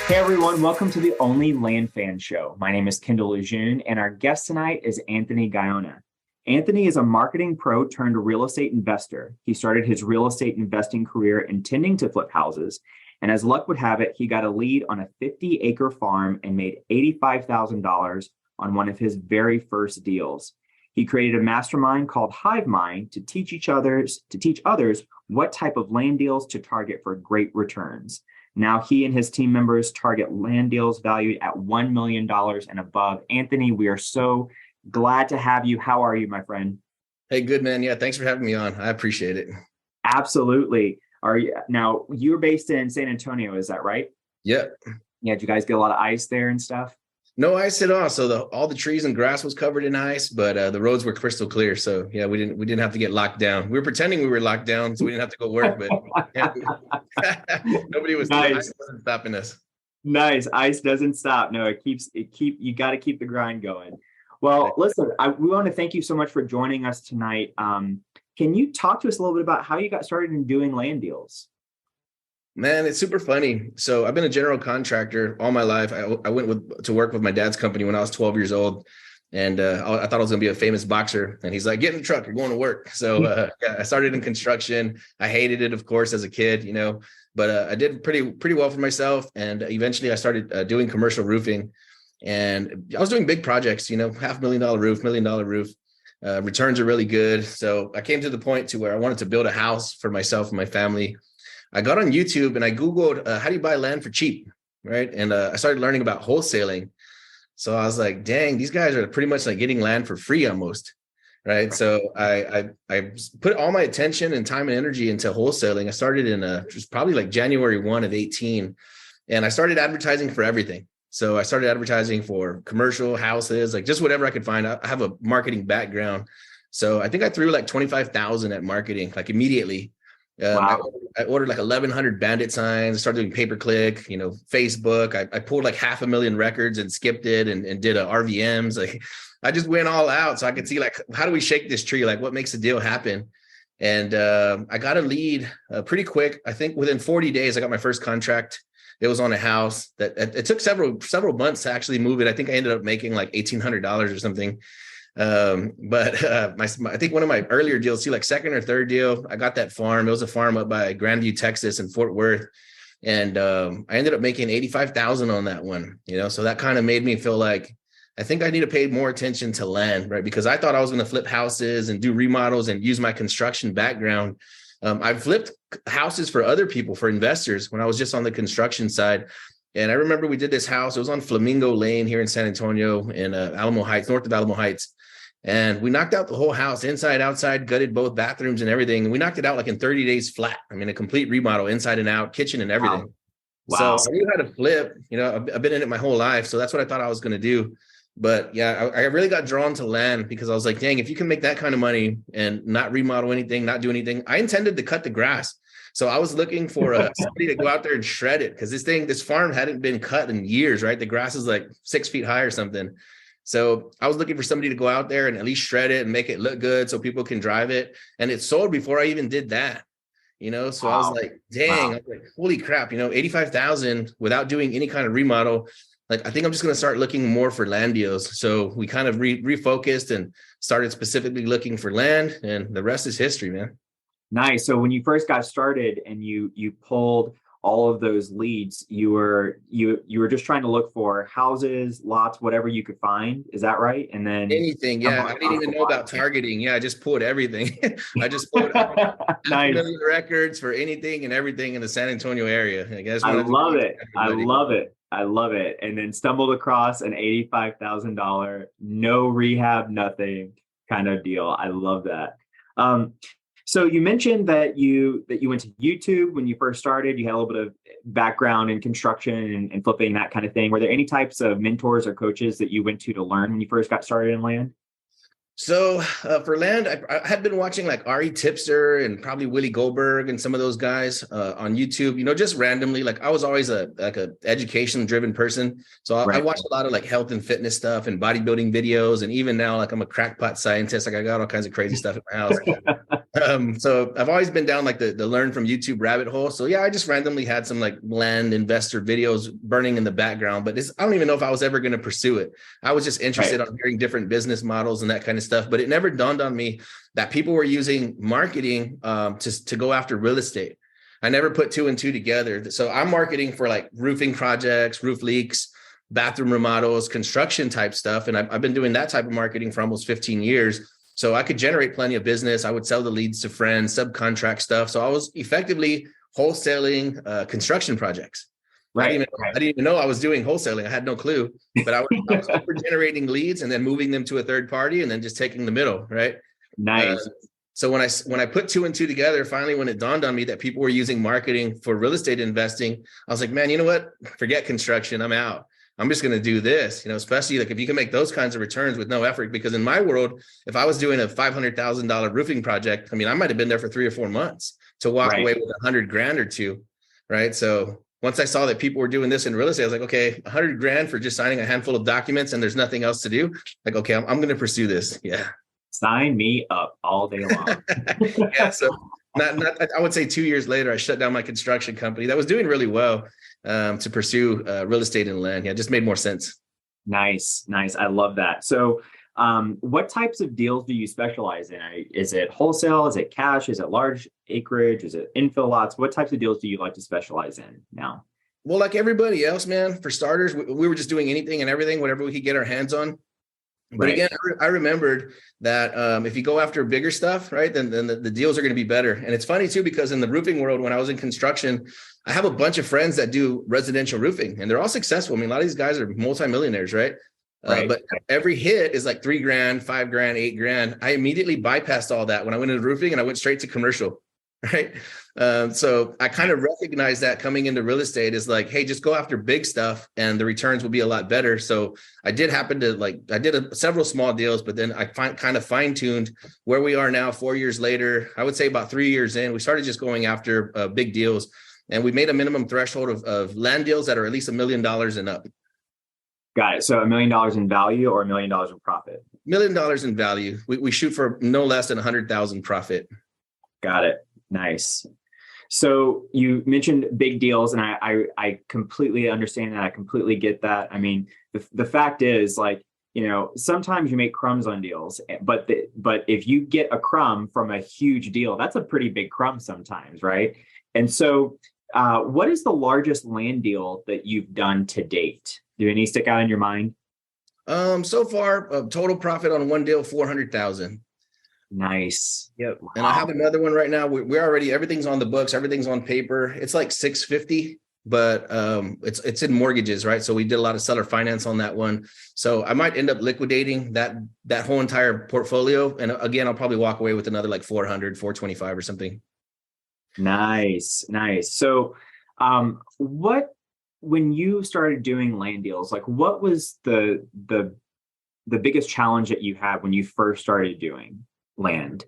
Hey everyone, welcome to the Only Land Fan Show. My name is Kendall Lejeune, and our guest tonight is Anthony Gaona. Anthony is a marketing pro turned real estate investor. He started his real estate investing career intending to flip houses, and as luck would have it, he got a lead on a 50-acre farm and made $85,000 on one of his very first deals. He created a mastermind called Hive Mind to teach others what type of land deals to target for great returns. Now he and his team members target land deals valued at $1 million and above. Anthony, we are so glad to have you. How are you, my friend? Hey, good, man. Yeah, thanks for having me on. I appreciate it. Absolutely. Now you're based in San Antonio, is that right? Yeah. Yeah, did you guys get a lot of ice there and stuff? No ice at all. So all the trees and grass was covered in ice, but the roads were crystal clear. So yeah, we didn't have to get locked down. We were pretending we were locked down, so we didn't have to go work. But yeah, nobody was nice. stopping us. Nice. Ice doesn't stop. No, you got to keep the grind going. Well, listen, we want to thank you so much for joining us tonight. Can you talk to us a little bit about how you got started in doing land deals? Man, it's super funny. So I've been a general contractor all my life. I went to work with my dad's company when I was 12 years old. And I thought I was going to be a famous boxer. And he's like, get in the truck, you're going to work. So I started in construction. I hated it, of course, as a kid, but I did pretty well for myself. And eventually I started doing commercial roofing. And I was doing big projects, $500,000 roof, $1 million roof. Returns are really good. So I came to the point to where I wanted to build a house for myself and my family. I got on YouTube and I Googled, how do you buy land for cheap? Right. And I started learning about wholesaling. So I was like, dang, these guys are pretty much like getting land for free almost. Right. So I put all my attention and time and energy into wholesaling. I started in just probably like January 1 of 18. And I started advertising for everything. So I started advertising for commercial houses, like just whatever I could find. I have a marketing background. So I think I threw like 25,000 at marketing, like immediately. Wow. I ordered like 1,100 bandit signs, started doing pay-per-click, Facebook. I pulled like 500,000 records and skipped it and did RVMs. Like I just went all out so I could see like, how do we shake this tree? Like what makes a deal happen? And I got a lead pretty quick. I think within 40 days, I got my first contract. It was on a house that it took several months to actually move it. I think I ended up making like $1,800 or something. I think one of my earlier deals, like second or third deal, I got that farm. It was a farm up by Grandview, Texas and Fort Worth. And I ended up making 85,000 on that one, so that kind of made me feel like, I think I need to pay more attention to land, right? Because I thought I was going to flip houses and do remodels and use my construction background. I've flipped houses for other people, for investors, when I was just on the construction side. And I remember we did this house. It was on Flamingo Lane here in San Antonio in Alamo Heights, north of Alamo Heights. And we knocked out the whole house, inside, outside, gutted both bathrooms and everything. And we knocked it out like in 30 days flat. I mean, a complete remodel, inside and out, kitchen and everything. Wow. So I knew how to flip. I've been in it my whole life. So that's what I thought I was going to do. But yeah, I really got drawn to land because I was like, dang, if you can make that kind of money and not remodel anything, not do anything. I intended to cut the grass. So I was looking for somebody to go out there and shred it because this farm hadn't been cut in years, right? The grass is like 6 feet high or something. So I was looking for somebody to go out there and at least shred it and make it look good so people can drive it. And it sold before I even did that, So wow. I was like, dang, wow. I was like, holy crap, 85,000 without doing any kind of remodel. Like, I think I'm just going to start looking more for land deals. So we kind of refocused and started specifically looking for land, and the rest is history, man. Nice. So when you first got started and you pulled all of those leads, you were just trying to look for houses, lots, whatever you could find. Is that right? And then anything. Yeah. I didn't even know about targeting. Yeah. I just pulled everything. I just pulled nice. records for anything and everything in the San Antonio area. I guess. I love it. I love it. And then stumbled across an $85,000, no rehab, nothing kind of deal. I love that. So you mentioned that you went to YouTube when you first started. You had a little bit of background in construction and flipping, that kind of thing. Were there any types of mentors or coaches that you went to learn when you first got started in land? So for land, I had been watching like Ari Tipster and probably Willie Goldberg and some of those guys on YouTube, just randomly. Like I was always a education driven person. So I watched a lot of like health and fitness stuff and bodybuilding videos. And even now, like I'm a crackpot scientist. Like I got all kinds of crazy stuff at my house. So I've always been down like the learn from YouTube rabbit hole. So yeah, I just randomly had some like land investor videos burning in the background, but I don't even know if I was ever going to pursue it. I was just interested on hearing different business models and that kind of stuff. But it never dawned on me that people were using marketing to go after real estate. I never put two and two together. So I'm marketing for like roofing projects, roof leaks, bathroom remodels, construction type stuff. And I've been doing that type of marketing for almost 15 years. So I could generate plenty of business. I would sell the leads to friends, subcontract stuff. So I was effectively wholesaling construction projects. Right. I didn't even know I was doing wholesaling. I had no clue, but I was generating leads and then moving them to a third party and then just taking the middle. Right. Nice. So when I put two and two together, finally, when it dawned on me that people were using marketing for real estate investing, I was like, man, you know what? Forget construction. I'm out. I'm just going to do this, especially like if you can make those kinds of returns with no effort, because in my world, if I was doing a $500,000 roofing project, I mean, I might've been there for 3 or 4 months to walk away with $100,000 or two. Right. So once I saw that people were doing this in real estate, I was like, okay, $100,000 for just signing a handful of documents and there's nothing else to do. Like, okay, I'm going to pursue this. Yeah. Sign me up all day long. Yeah. So I would say 2 years later, I shut down my construction company that was doing really well to pursue real estate and land. Yeah, it just made more sense. Nice. I love that. So what types of deals do you specialize in? Is it wholesale? Is it cash? Is it large acreage? Is it infill lots? What types of deals do you like to specialize in now? Well, like everybody else, man, for starters, we were just doing anything and everything, whatever we could get our hands on. But again, I remembered that if you go after bigger stuff, right, then the deals are going to be better. And it's funny, too, because in the roofing world, when I was in construction, I have a bunch of friends that do residential roofing and they're all successful. I mean, a lot of these guys are multimillionaires, right? But every hit is like $3,000, $5,000, $8,000. I immediately bypassed all that when I went into roofing and I went straight to commercial. Right. So I kind of recognized that coming into real estate is like, hey, just go after big stuff and the returns will be a lot better. So I did happen to I did several small deals, but then I kind of fine tuned where we are now 4 years later. I would say about 3 years in, we started just going after big deals and we made a minimum threshold of land deals that are at least $1 million and up. Got it. So $1 million in value or $1 million in profit? $1 million in value. We shoot for no less than 100,000 profit. Got it. Nice. So you mentioned big deals, and I completely understand that. I completely get that. I mean, the fact is, sometimes you make crumbs on deals, but if you get a crumb from a huge deal, that's a pretty big crumb sometimes, right? And so, what is the largest land deal that you've done to date? Do any stick out in your mind? So far, total profit on one deal, 400,000. Nice. Yep. Wow. And I have another one right now. We're already, everything's on the books, everything's on paper. It's like 650, but it's in mortgages, right? So we did a lot of seller finance on that one. So I might end up liquidating that whole entire portfolio. And again, I'll probably walk away with another like 400, 425 or something. Nice. So when you started doing land deals, what was the biggest challenge that you had when you first started doing land?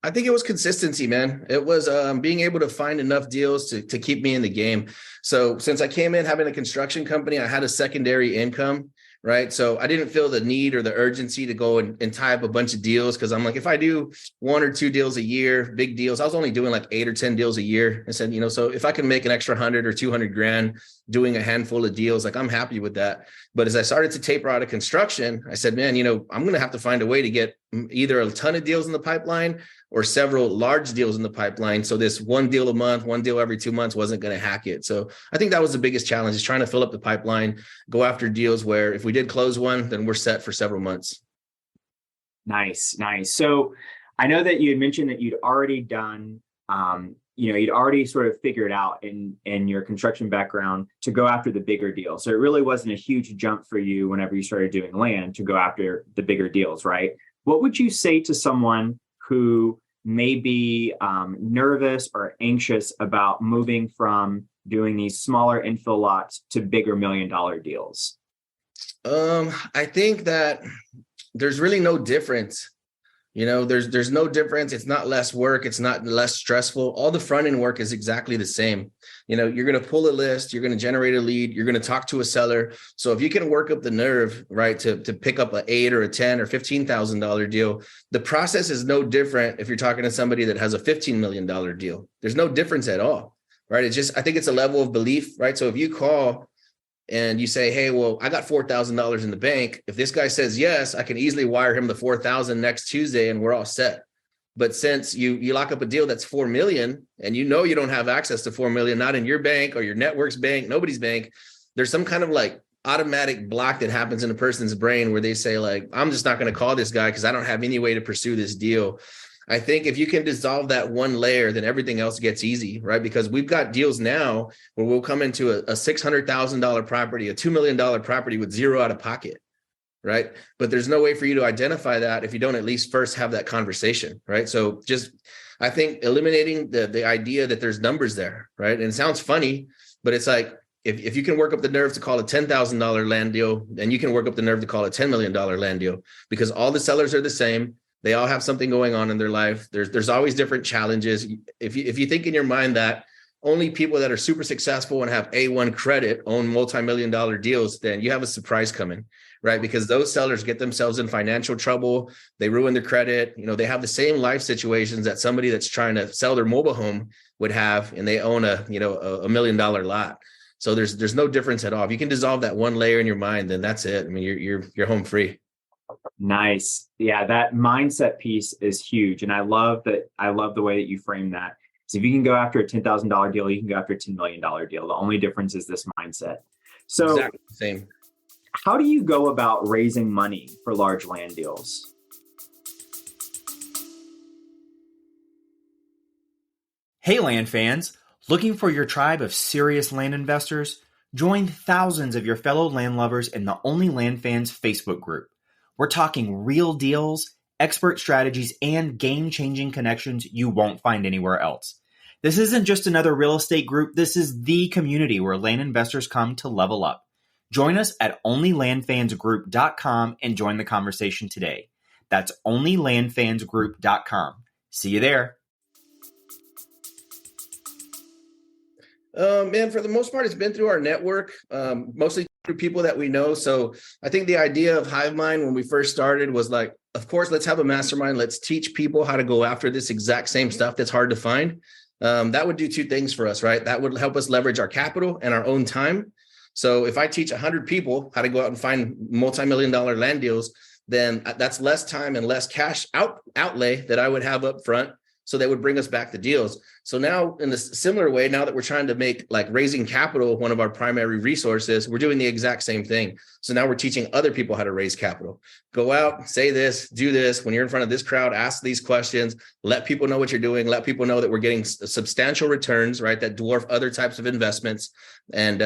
I think it was consistency, man. It was being able to find enough deals to keep me in the game. So since I came in having a construction company, I had a secondary income, right? So I didn't feel the need or the urgency to go and tie up a bunch of deals because I'm like, if I do 1 or 2 deals a year, big deals, I was only doing like 8 or 10 deals a year. I said, so if I can make an extra 100 or 200 grand doing a handful of deals, I'm happy with that. But as I started to taper out of construction, I said, man, I'm going to have to find a way to get either a ton of deals in the pipeline or several large deals in the pipeline. So this 1 deal a month, 1 deal every 2 months wasn't going to hack it. So I think that was the biggest challenge, is trying to fill up the pipeline, go after deals where if we did close one, then we're set for several months. Nice. So I know that you had mentioned that you'd already done, you'd already sort of figured out in your construction background to go after the bigger deals. So it really wasn't a huge jump for you whenever you started doing land to go after the bigger deals, right? What would you say to someone who may be nervous or anxious about moving from doing these smaller infill lots to bigger $1 million deals? I think that there's really no difference There's no difference. It's not less work. It's not less stressful. All the front end work is exactly the same. You're going to pull a list. You're going to generate a lead. You're going to talk to a seller. So if you can work up the nerve, right, to pick up an $8 or a $10 or $15,000 deal, the process is no different if you're talking to somebody that has a $15 million deal. There's no difference at all, right? I think it's a level of belief, right? So if you call and you say, hey, well, I got $4,000 in the bank. If this guy says yes, I can easily wire him the $4,000 next Tuesday and we're all set. But since you lock up a deal that's $4 million and you don't have access to $4 million, not in your bank or your network's bank, nobody's bank, there's some kind of like automatic block that happens in a person's brain where they say like, I'm just not going to call this guy because I don't have any way to pursue this deal. I think if you can dissolve that one layer, then everything else gets easy, right? Because we've got deals now where we'll come into a $600,000 property, a $2 million property with zero out of pocket, right? But there's no way for you to identify that if you don't at least first have that conversation, right? So I think eliminating the idea that there's numbers there, right? And it sounds funny, but it's like, if you can work up the nerve to call a $10,000 land deal, then you can work up the nerve to call a $10 million land deal because all the sellers are the same. They all have something going on in their life. There's always different challenges. If you think in your mind that only people that are super successful and have A1 credit own multi-million-dollar deals, then you have a surprise coming, right? Because those sellers get themselves in financial trouble. They ruin their credit. They have the same life situations that somebody that's trying to sell their mobile home would have, and they own a $1 million lot. So there's no difference at all. If you can dissolve that one layer in your mind, then that's it. I mean, you're home free. Nice. Yeah, that mindset piece is huge. And I love the way that you frame that. So if you can go after a $10,000 deal, you can go after a $10 million deal. The only difference is this mindset. So exactly the same. How do you go about raising money for large land deals? Hey, land fans, looking for your tribe of serious land investors? Join thousands of your fellow land lovers in the OnlyLandFans Facebook group. We're talking real deals, expert strategies, and game-changing connections you won't find anywhere else. This isn't just another real estate group. This is the community where land investors come to level up. Join us at OnlyLandFansGroup.com and join the conversation today. That's OnlyLandFansGroup.com. See you there. Man, for the most part, it's been through our network, mostly through people that we know. So I think the idea of HiveMind when we first started was like, of course, let's have a mastermind. Let's teach people how to go after this exact same stuff that's hard to find. That would do two things for us, right? That would help us leverage our capital and our own time. So if I teach 100 people how to go out and find multi-million-dollar land deals, then that's less time and less cash outlay that I would have up front. So that would bring us back the deals. So now in a similar way, now that we're trying to make like raising capital one of our primary resources, we're doing the exact same thing. So now we're teaching other people how to raise capital. Go out, say this, do this. When you're in front of this crowd, ask these questions, let people know what you're doing, let people know that we're getting substantial returns, right? That dwarf other types of investments. And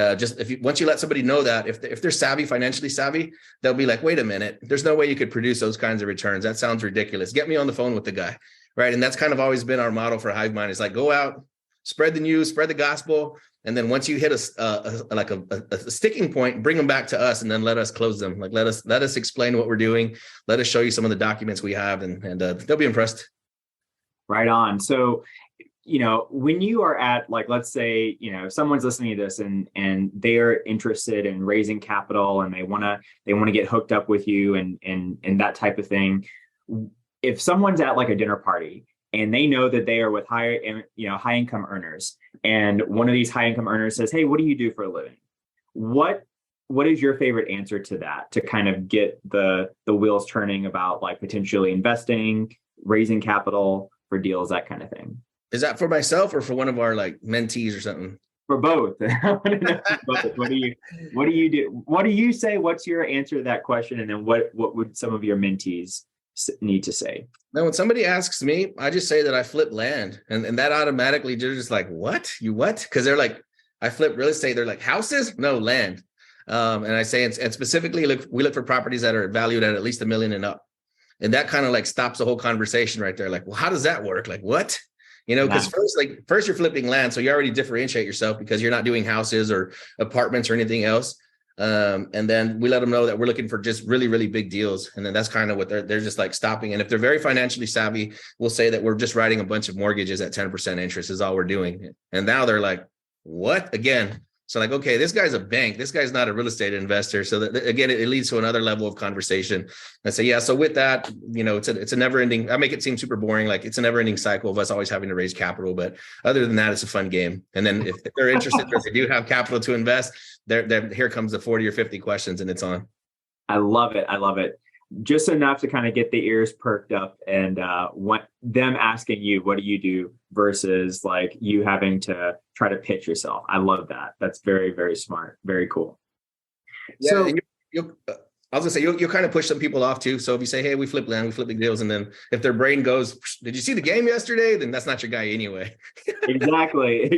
once you let somebody know that, if they're savvy, financially savvy, they'll be like, wait a minute, there's no way you could produce those kinds of returns. That sounds ridiculous. Get me on the phone with the guy. Right. And that's kind of always been our motto for HiveMind is like, go out, spread the news, spread the gospel. And then once you hit a sticking point, bring them back to us and then let us close them. Like, let us explain what we're doing. Let us show you some of the documents we have and they'll be impressed. Right on. So, when you are at, like, let's say, someone's listening to this and they are interested in raising capital and they want to get hooked up with you and that type of thing. If someone's at like a dinner party and they know that they are with high income earners, and one of these high income earners says, hey, what do you do for a living? What is your favorite answer to that, to kind of get the wheels turning about like potentially investing, raising capital for deals, that kind of thing? Is that for myself or for one of our like mentees or something? For both. I want to know both. What do you do? What do you say? What's your answer to that question? And then what would some of your mentees need to say? Now, when somebody asks me, I just say that I flip land, and that automatically they're just like, what? You what? Because they're like, I flip real estate. They're like, houses? No, land. And I say, and specifically, we look for properties that are valued at least $1 million and up. And that kind of like stops the whole conversation right there. Like, well, how does that work? Like, what? Because first you're flipping land. So you already differentiate yourself because you're not doing houses or apartments or anything else. And then we let them know that we're looking for just really, really big deals. And then that's kind of what they're just like stopping. And if they're very financially savvy, we'll say that we're just writing a bunch of mortgages at 10% interest is all we're doing. And now they're like, what? Again. So like, okay, this guy's a bank. This guy's not a real estate investor. So that, again, it leads to another level of conversation. I say, yeah. So with that, it's a never ending, I make it seem super boring. Like it's a never ending cycle of us always having to raise capital. But other than that, it's a fun game. And then if they're interested, or they do have capital to invest, here comes the 40 or 50 questions and it's on. I love it. I love it. Just enough to kind of get the ears perked up and them asking you, what do you do versus like you having to try to pitch yourself. I love that. That's very, very smart. Very cool. Yeah, so I was gonna say you'll kind of push some people off too. So if you say, hey, we flip land, we flip big deals, and then if their brain goes, did you see the game yesterday? Then that's not your guy anyway. Exactly.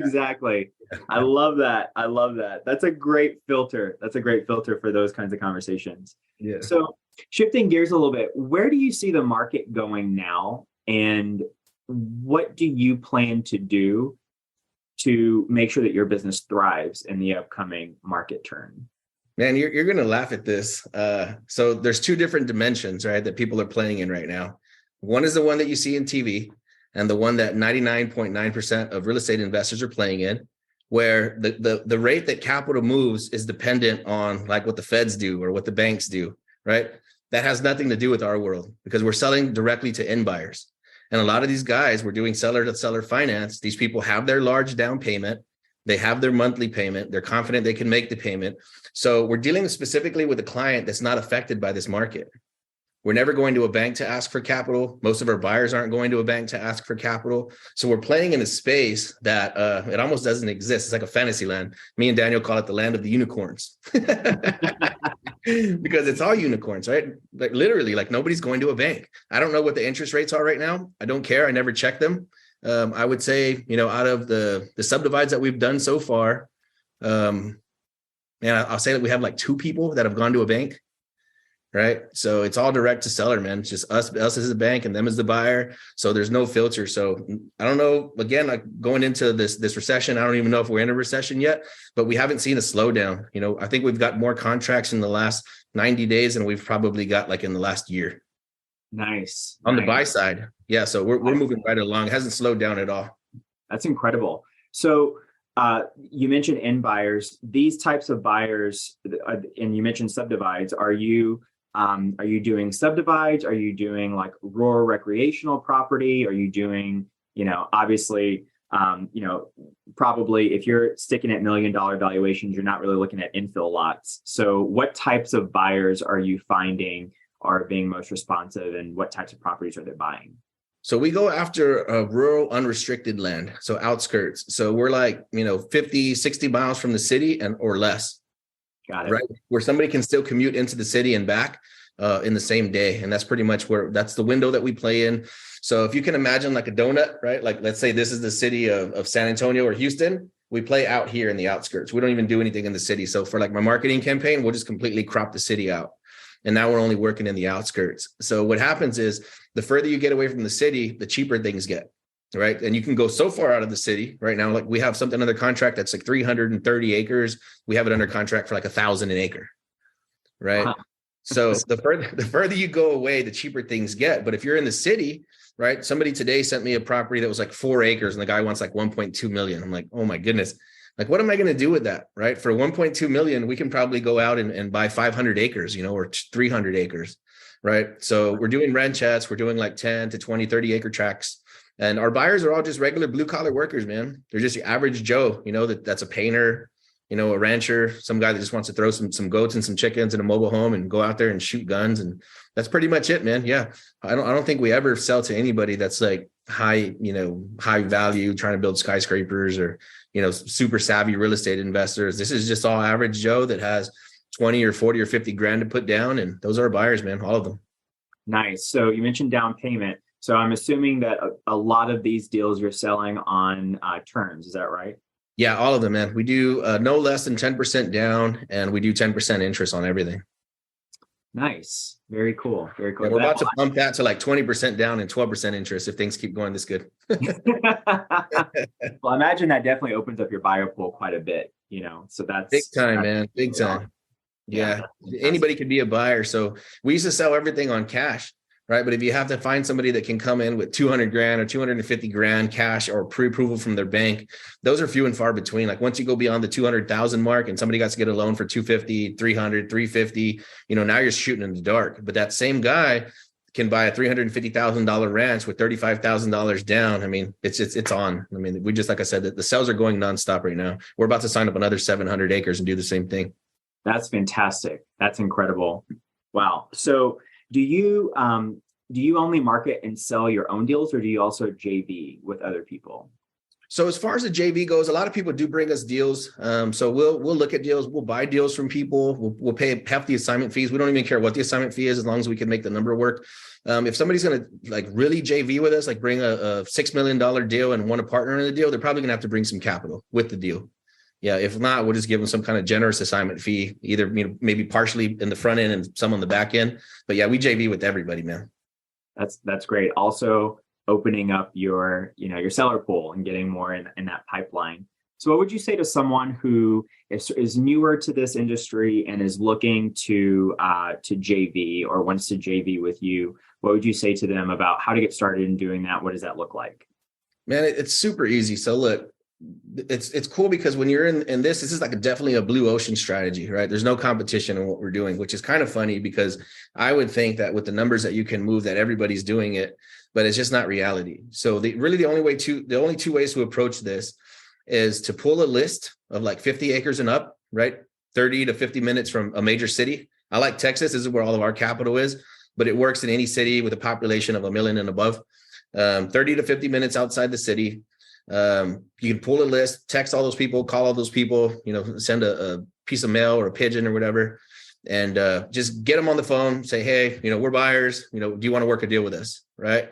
I love that. That's a great filter. For those kinds of conversations. Yeah. So shifting gears a little bit, where do you see the market going now? And what do you plan to do to make sure that your business thrives in the upcoming market turn? Man, you're going to laugh at this. So there's two different dimensions, right, that people are playing in right now. One is the one that you see in TV and the one that 99.9% of real estate investors are playing in, where the rate that capital moves is dependent on like what the feds do or what the banks do, right? That has nothing to do with our world because we're selling directly to end buyers. And a lot of these guys, we're doing seller to seller finance. These people have their large down payment. They have their monthly payment. They're confident they can make the payment. So we're dealing specifically with a client that's not affected by this market. We're never going to a bank to ask for capital. Most of our buyers aren't going to a bank to ask for capital. So we're playing in a space that it almost doesn't exist. It's like a fantasy land. Me and Daniel call it the land of the unicorns. Because it's all unicorns, right? Like literally, like nobody's going to a bank. I don't know what the interest rates are right now. I don't care. I never check them. I would say, out of the subdivides that we've done so far, I'll say that we have like 2 people that have gone to a bank, right? So it's all direct to seller, man. It's just us as a bank and them as the buyer. So there's no filter. So I don't know, again, like going into this recession, I don't even know if we're in a recession yet, but we haven't seen a slowdown. I think we've got more contracts in the last 90 days than we've probably got like in the last year. Nice. On the buy side. Yeah. So we're moving right along. It hasn't slowed down at all. That's incredible. So you mentioned end buyers, these types of buyers, and you mentioned subdivides. Are you doing subdivides? Are you doing like rural recreational property? Are you doing, obviously, probably if you're sticking at $1 million valuations, you're not really looking at infill lots. So what types of buyers are you finding are being most responsive and what types of properties are they buying? So we go after rural unrestricted land. So outskirts. So we're like, 50, 60 miles from the city or less. Got it. Right. Where somebody can still commute into the city and back in the same day. And that's pretty much that's the window that we play in. So if you can imagine like a donut, right? Like let's say this is the city of San Antonio or Houston. We play out here in the outskirts. We don't even do anything in the city. So for like my marketing campaign, we'll just completely crop the city out. And now we're only working in the outskirts. So what happens is the further you get away from the city, the cheaper things get, right? And you can go so far out of the city right now. Like we have something under contract that's like 330 acres. We have it under contract for like 1,000 an acre, right? Wow. So the further you go away, the cheaper things get. But if you're in the city, right? Somebody today sent me a property that was like 4 acres and the guy wants like 1.2 million. I'm like, oh my goodness. Like, what am I going to do with that? Right. For 1.2 million, we can probably go out and buy 500 acres, or 300 acres. Right. So we're doing ranchettes. We're doing like 10 to 20, 30 acre tracts. And our buyers are all just regular blue collar workers, man. They're just your average Joe, that's a painter, a rancher, some guy that just wants to throw some goats and some chickens in a mobile home and go out there and shoot guns. And that's pretty much it, man. Yeah. I don't think we ever sell to anybody that's like high value, trying to build skyscrapers or, super savvy real estate investors. This is just all average Joe that has 20 or 40 or 50 grand to put down. And those are our buyers, man, all of them. Nice. So you mentioned down payment. So I'm assuming that a lot of these deals you're selling on terms. Is that right? Yeah, all of them, man. We do no less than 10% down and we do 10% interest on everything. Nice. Very cool. Very cool. Yeah, we're about to bump that to like 20% down and 12% interest if things keep going this good. Well, I imagine that definitely opens up your buyer pool quite a bit, so that's big time, man. Big time. Yeah. Anybody could be a buyer. So we used to sell everything on cash, right? But if you have to find somebody that can come in with 200 grand or 250 grand cash or pre-approval from their bank, those are few and far between. Like once you go beyond the 200,000 mark and somebody got to get a loan for 250, 300, 350, now you're shooting in the dark. But that same guy can buy a $350,000 ranch with $35,000 down. I mean, it's on. I mean, we just, like I said, the sales are going nonstop right now. We're about to sign up another 700 acres and do the same thing. That's fantastic. That's incredible. Wow. So do you only market and sell your own deals, or do you also JV with other people? So as far as the JV goes, a lot of people do bring us deals. So we'll look at deals. We'll buy deals from people. We'll pay half the assignment fees. We don't even care what the assignment fee is, as long as we can make the number work. If somebody's going to like really JV with us, like bring a $6 million deal and want to partner in the deal, they're probably going to have to bring some capital with the deal. Yeah. If not, we'll just give them some kind of generous assignment fee, either, maybe partially in the front end and some on the back end. But yeah, we JV with everybody, man. That's great. Also opening up your seller pool and getting more in that pipeline. So what would you say to someone who is newer to this industry and is looking to JV or wants to JV with you? What would you say to them about how to get started in doing that? What does that look like? Man, it's super easy. So look, it's cool because when you're in this is like definitely a blue ocean strategy, right? There's no competition in what we're doing, which is kind of funny because I would think that with the numbers that you can move that everybody's doing it, but it's just not reality. So the only two ways to approach this is to pull a list of like 50 acres and up, right? 30 to 50 minutes from a major city. I like Texas. This is where all of our capital is, but it works in any city with a population of 1 million and above. 30 to 50 minutes outside the city. You can pull a list, text all those people, call all those people, send a piece of mail or a pigeon or whatever, and just get them on the phone, say, hey, we're buyers, do you want to work a deal with us? Right.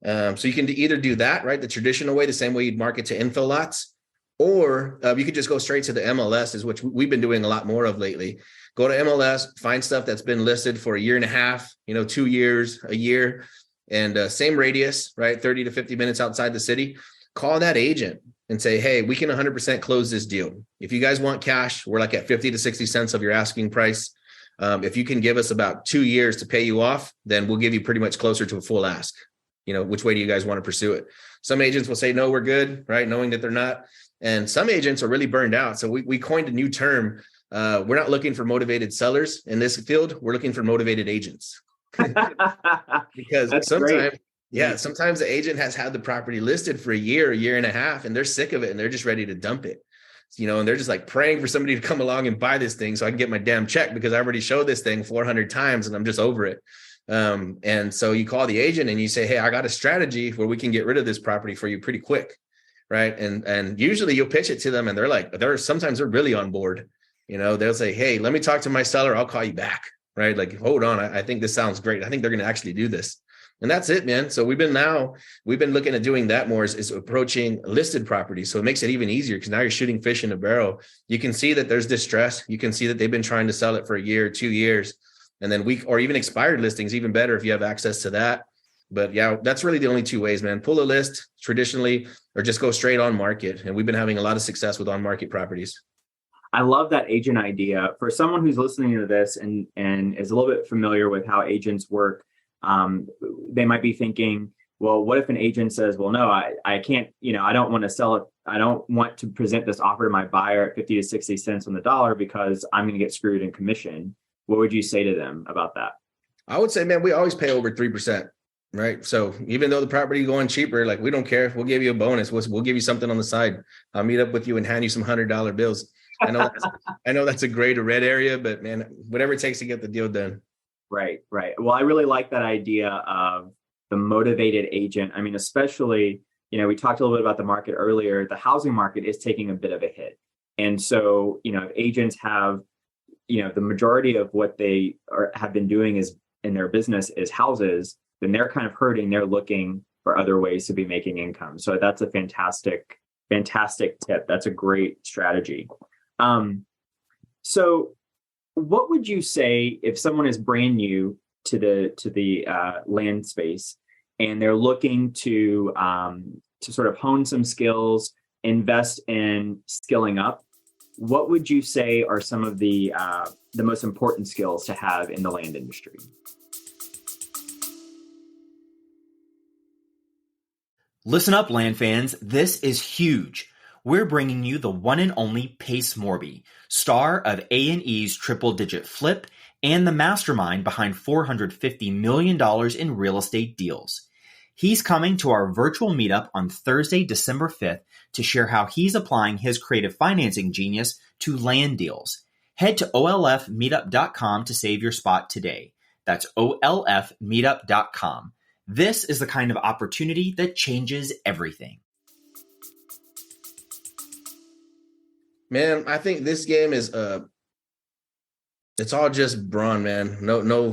So you can either do that, right, the traditional way, the same way you'd market to info lots, or you could just go straight to the MLSs, which we've been doing a lot more of lately. Go to MLS, find stuff that's been listed for 1.5 years, 2 years, a year, and same radius, right, 30 to 50 minutes outside the city. Call that agent and say, hey, we can 100% close this deal. If you guys want cash, we're like at 50 to 60 cents of your asking price. If you can give us about 2 years to pay you off, then we'll give you pretty much closer to a full ask. Which way do you guys want to pursue it? Some agents will say, no, we're good, right? Knowing that they're not. And some agents are really burned out. So we coined a new term. We're not looking for motivated sellers in this field. We're looking for motivated agents. Because That's sometimes, great. yeah, sometimes the agent has had the property listed for 1 year, 1.5 years, and they're sick of it and they're just ready to dump it. And they're just like praying for somebody to come along and buy this thing so I can get my damn check because I already showed this thing 400 times and I'm just over it. And so you call the agent and you say, hey, I got a strategy where we can get rid of this property for you pretty quick. Right. And usually you'll pitch it to them and sometimes they're really on board. They'll say, hey, let me talk to my seller. I'll call you back. Right. Like, hold on. I think this sounds great. I think they're going to actually do this. And that's it, man. So we've been looking at doing that more is approaching listed properties. So it makes it even easier because now you're shooting fish in a barrel. You can see that there's distress. You can see that they've been trying to sell it for 1 year, 2 years. And then or even expired listings, even better if you have access to that. But yeah, that's really the only two ways, man. Pull a list traditionally, or just go straight on market. And we've been having a lot of success with on market properties. I love that agent idea. For someone who's listening to this and is a little bit familiar with how agents work, they might be thinking, well, what if an agent says, well, no, I can't, I don't want to sell it. I don't want to present this offer to my buyer at 50 to 60 cents on the dollar because I'm going to get screwed in commission. What would you say to them about that? I would say, man, we always pay over 3%, right? So even though the property going cheaper, like we don't care. We'll give you a bonus. We'll give you something on the side. I'll meet up with you and hand you some $100 bills. I know that's a gray to red area, but man, whatever it takes to get the deal done. Right. Well, I really like that idea of the motivated agent. I mean, especially, we talked a little bit about the market earlier. The housing market is taking a bit of a hit. And so, if agents have, the majority of what they have been doing is in their business is houses, then they're kind of hurting. They're looking for other ways to be making income. So that's a fantastic tip. That's a great strategy. So what would you say if someone is brand new to the land space and they're looking to sort of hone some skills, invest in skilling up? What would you say are some of the the most important skills to have in the land industry? Listen up, land fans. This is huge. We're bringing you the one and only Pace Morby, star of A&E's Triple Digit Flip and the mastermind behind $450 million in real estate deals. He's coming to our virtual meetup on Thursday, December 5th to share how he's applying his creative financing genius to land deals. Head to olfmeetup.com to save your spot today. That's olfmeetup.com. This is the kind of opportunity that changes everything. Man, I think this game is it's all just brawn, man. No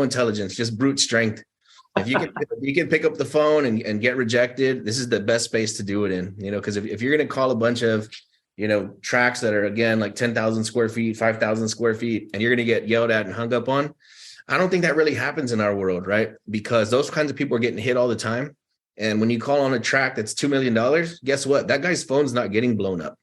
intelligence, just brute strength. If you can pick up the phone and get rejected, this is the best space to do it in, because if you're going to call a bunch of, tracks that are, again, like 10,000 square feet, 5,000 square feet, and you're going to get yelled at and hung up on, I don't think that really happens in our world, right? Because those kinds of people are getting hit all the time. And when you call on a track that's $2 million, guess what? That guy's phone's not getting blown up.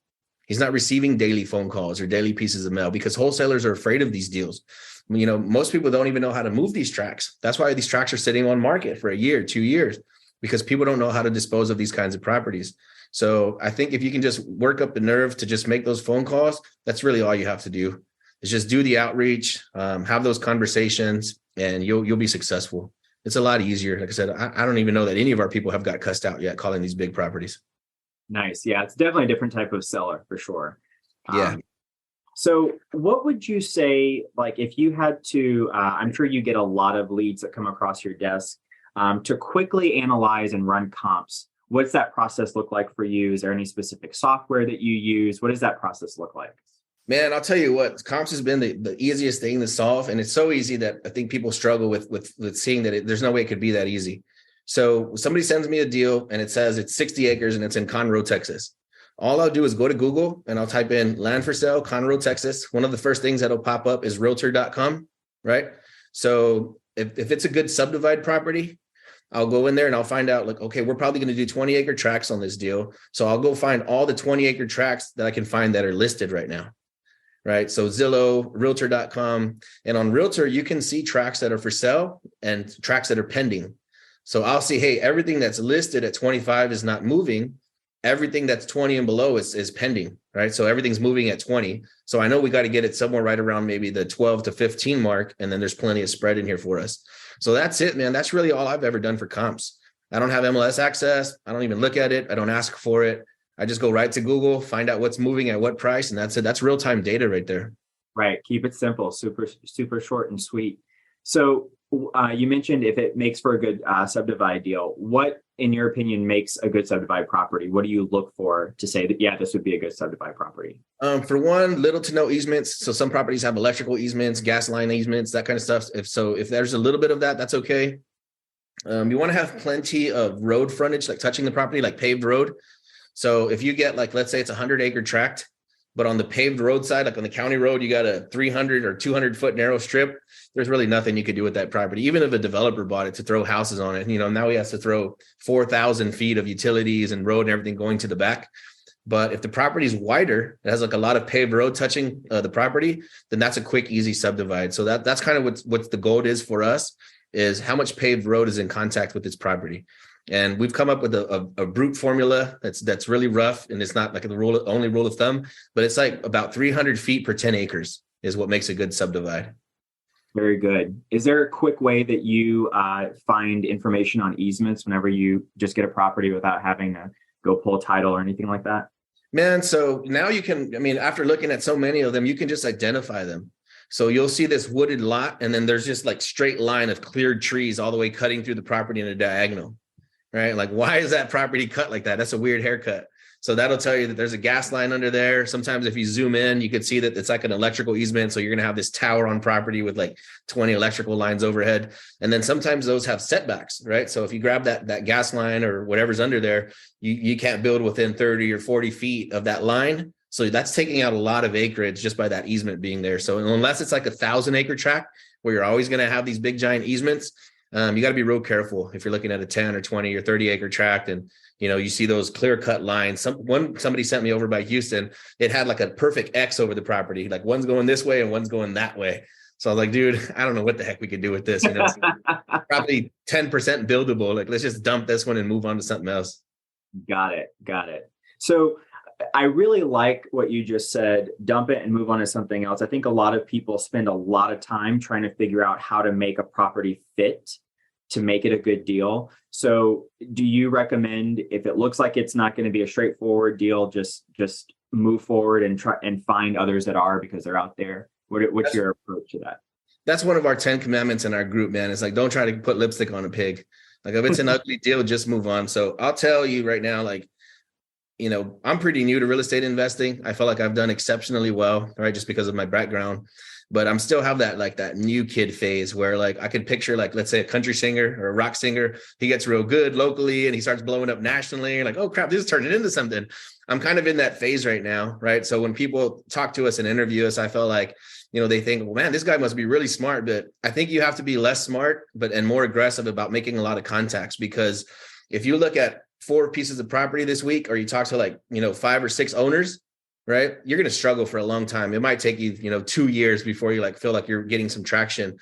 He's not receiving daily phone calls or daily pieces of mail because wholesalers are afraid of these deals. Most people don't even know how to move these tracks. That's why these tracks are sitting on market for a year, 2 years, because people don't know how to dispose of these kinds of properties. So I think if you can just work up the nerve to just make those phone calls, that's really all you have to do. Is just do the outreach, have those conversations, and you'll be successful. It's a lot easier. Like I said, I don't even know that any of our people have got cussed out yet calling these big properties. Nice. Yeah, it's definitely a different type of seller for sure. Yeah. So what would you say, like if you had to, I'm sure you get a lot of leads that come across your desk, to quickly analyze and run comps. What's that process look like for you? Is there any specific software that you use? What does that process look like? Man, I'll tell you what, comps has been the easiest thing to solve. And it's so easy that I think people struggle with seeing that there's no way it could be that easy. So somebody sends me a deal and it says it's 60 acres and it's in Conroe, Texas. All I'll do is go to Google and I'll type in land for sale, Conroe, Texas. One of the first things that'll pop up is realtor.com, right? So if it's a good subdivide property, I'll go in there and I'll find out like, okay, we're probably going to do 20 acre tracts on this deal. So I'll go find all the 20 acre tracts that I can find that are listed right now. Right. So Zillow, realtor.com, and on Realtor, you can see tracts that are for sale and tracts that are pending. So I'll see, hey, everything that's listed at 25 is not moving. Everything that's 20 and below is pending. Right. So everything's moving at 20. So I know we got to get it somewhere right around maybe the 12 to 15 mark. And then there's plenty of spread in here for us. So that's it, man. That's really all I've ever done for comps. I don't have MLS access. I don't even look at it. I don't ask for it. I just go right to Google, find out what's moving at what price, and that's it. That's real-time data right there. Right. Keep it simple, super short and sweet. So you mentioned if it makes for a good subdivide deal, what, in your opinion, makes a good subdivide property? What do you look for to say that, yeah, this would be a good subdivide properry? For one, little to no easements. So some properties have electrical easements, gas line easements, that kind of stuff. If there's a little bit of that, that's okay. You want to have plenty of road frontage, like touching the property, like paved road. So if you get like, let's say it's a 100-acre tract, but on the paved roadside, like on the county road, you got a 300 or 200 foot narrow strip. There's really nothing you could do with that property. Even if a developer bought it to throw houses on it, now he has to throw 4,000 feet of utilities and road and everything going to the back. But if the property is wider, it has like a lot of paved road touching the property, then that's a quick, easy subdivide. So that's kind of what the goal is for us, is how much paved road is in contact with this property. And we've come up with a brute formula that's really rough, and it's not like the only rule of thumb, but it's like about 300 feet per 10 acres is what makes a good subdivide. Very good. Is there a quick way that you find information on easements whenever you just get a property without having to go pull a title or anything like that? Man, so now you can, after looking at so many of them, you can just identify them. So you'll see this wooded lot, and then there's just like straight line of cleared trees all the way cutting through the property in a diagonal. Right? Like, why is that property cut like that? That's a weird haircut. So that'll tell you that there's a gas line under there. Sometimes if you zoom in, you could see that it's like an electrical easement. So you're going to have this tower on property with like 20 electrical lines overhead. And then sometimes those have setbacks, right? So if you grab that gas line or whatever's under there, you can't build within 30 or 40 feet of that line. So that's taking out a lot of acreage just by that easement being there. So unless it's like 1,000-acre tract where you're always going to have these big giant easements, You got to be real careful if you're looking at a 10 or 20 or 30 acre tract and, you see those clear cut lines. Somebody sent me over by Houston. It had like a perfect X over the property. Like one's going this way and one's going that way. So I was like, dude, I don't know what the heck we could do with this. Probably 10% buildable. Like, let's just dump this one and move on to something else. Got it. So I really like what you just said, dump it and move on to something else. I think a lot of people spend a lot of time trying to figure out how to make a property fit to make it a good deal. So do you recommend, if it looks like it's not going to be a straightforward deal, just move forward and try and find others that are, because they're out there? What's your approach to that? That's one of our 10 commandments in our group, man. It's like, don't try to put lipstick on a pig. Like if it's an ugly deal, just move on. So I'll tell you right now, like, I'm pretty new to real estate investing. I feel like I've done exceptionally well, right? Just because of my background, but I'm still have that new kid phase where like I could picture, like, let's say a country singer or a rock singer, he gets real good locally and he starts blowing up nationally. Like, oh crap, this is turning into something. I'm kind of in that phase right now, right? So when people talk to us and interview us, I feel like, they think, well, man, this guy must be really smart. But I think you have to be less smart, and more aggressive about making a lot of contacts. Because if you look at 4 pieces of property this week, or you talk to 5 or 6 owners, right? You're going to struggle for a long time. It might take you, 2 years before you feel like you're getting some traction.